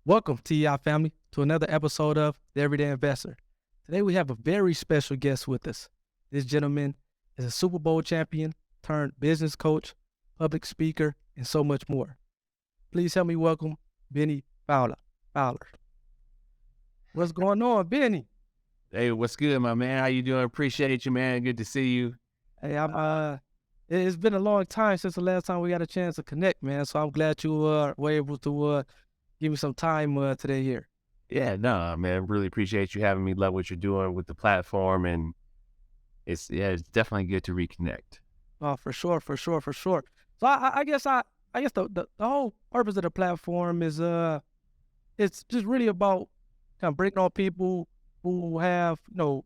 Welcome, TEI family, to another episode of The Everyday Investor. Today we have a very special guest with us. This gentleman is a Super Bowl champion turned business coach, public speaker, and so much more. Please help me welcome Bennie Fowler. Fowler. What's going on, Bennie? Hey, what's good, my man? How you doing? Appreciate you, man. Good to see you. Hey, it's been a long time since the last time we got a chance to connect, man. So I'm glad you were able to give me some time today here. Yeah, no, man. Really appreciate you having me. Love what you're doing with the platform, and it's definitely good to reconnect. Oh, for sure. So I guess the whole purpose of the platform is it's just really about kind of bringing on people who have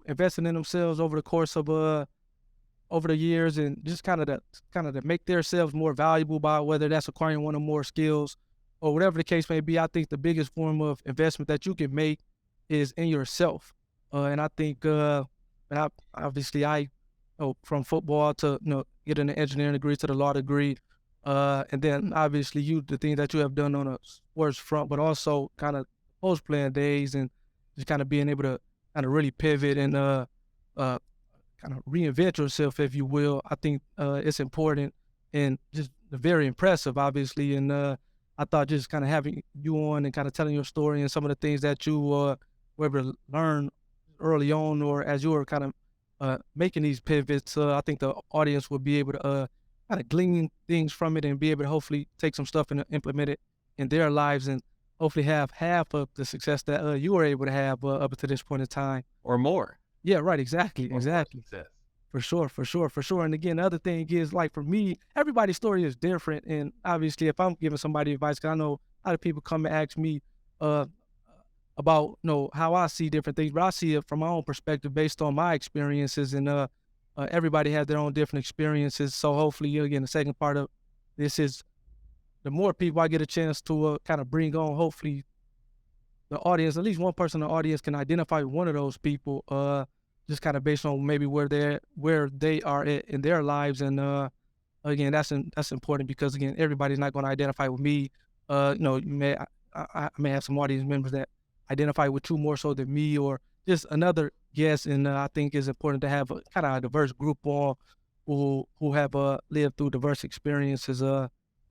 invested in themselves over the course of over the years, and just kind of to make themselves more valuable by whether that's acquiring one or more skills or whatever the case may be. I think the biggest form of investment that you can make is in yourself, and I think from football to getting an engineering degree to the law degree, and then obviously the things that you have done on a sports front, but also kind of post playing days and just kind of being able to kind of really pivot and kind of reinvent yourself, if you will. I think it's important and just very impressive, obviously. And I thought just kind of having you on and kind of telling your story and some of the things that you were able to learn early on or as you were kind of making these pivots, I think the audience will be able to kind of glean things from it and be able to hopefully take some stuff and implement it in their lives and hopefully have half of the success that you were able to have up to this point in time. Or more. Yeah, right. Exactly. Or more Exactly. success. For sure. And again, the other thing is, like, for me, everybody's story is different. And obviously, if I'm giving somebody advice, 'cause I know a lot of people come and ask me uh, about, how I see different things, but I see it from my own perspective based on my experiences. And everybody has their own different experiences. So hopefully, again, the second part of this is the more people I get a chance to kind of bring on, hopefully the audience, at least one person in the audience can identify one of those people, just kind of based on maybe where they are in their lives. And again, that's important because again, everybody's not going to identify with me. I may have some audience members that identify with you more so than me, or just another guest. And I think it's important to have a kind of a diverse group on who have lived through diverse experiences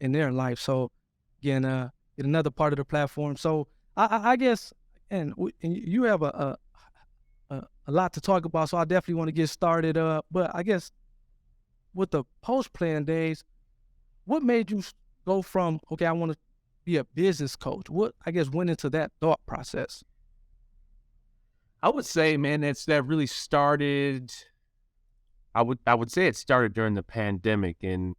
in their life. So again, get another part of the platform. So I guess, and you have a lot to talk about, so I definitely want to get started. But I guess with the post plan days, what made you go from okay, I want to be a business coach? What I guess went into that thought process? I would say, man, that really started. I would say it started during the pandemic, and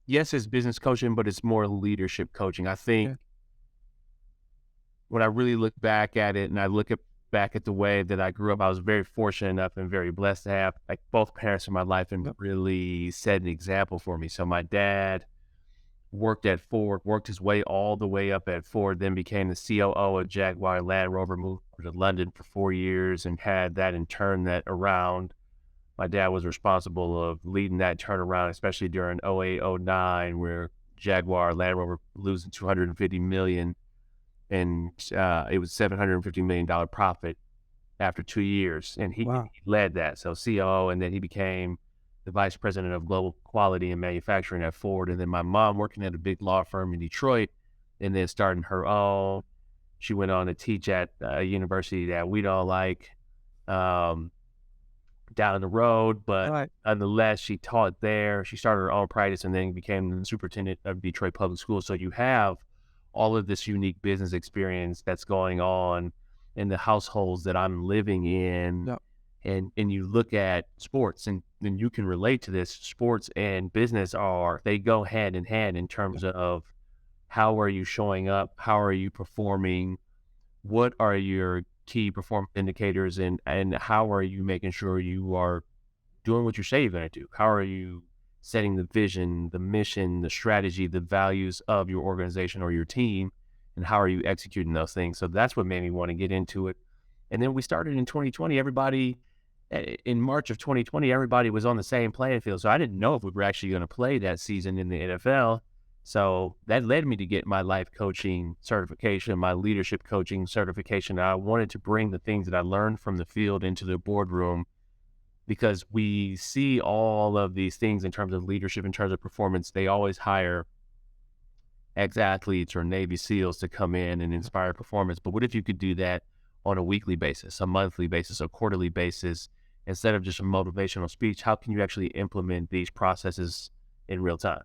yes, it's business coaching, but it's more leadership coaching. I think Yeah, when I really look back at it, and I back at the way that I grew up, I was very fortunate enough and very blessed to have like both parents in my life and yep, really set an example for me. So my dad worked at Ford, worked his way all the way up at Ford, then became the COO of Jaguar Land Rover, moved to London for 4 years and had that and turned that around. My dad was responsible of leading that turnaround, especially during 08, 09, where Jaguar Land Rover losing 250 million and it was $750 million profit after 2 years, and he wow, led that. So COO, and then he became the vice president of global quality and manufacturing at Ford. And then my mom working at a big law firm in Detroit, and then starting her own. She went on to teach at a university that we don't like um, down the road, all but right, nonetheless, she taught there. She started her own practice and then became the superintendent of Detroit Public Schools. So you have all of this unique business experience that's going on in the households that I'm living in. yep, And you look at sports and then you can relate to this. Sports and business they go hand in hand in yep, terms of how are you showing up? How are you performing? What are your key performance indicators, and how are you making sure you are doing what you say you're going to do? How are you setting the vision, the mission, the strategy, the values of your organization or your team, and how are you executing those things? So that's what made me want to get into it. And then we started in 2020. In March of 2020, everybody was on the same playing field. So I didn't know if we were actually going to play that season in the NFL. So that led me to get my life coaching certification, my leadership coaching certification. I wanted to bring the things that I learned from the field into the boardroom because we see all of these things in terms of leadership, in terms of performance. They always hire ex-athletes or Navy SEALs to come in and inspire performance. But what if you could do that on a weekly basis, a monthly basis, a quarterly basis, instead of just a motivational speech? How can you actually implement these processes in real time?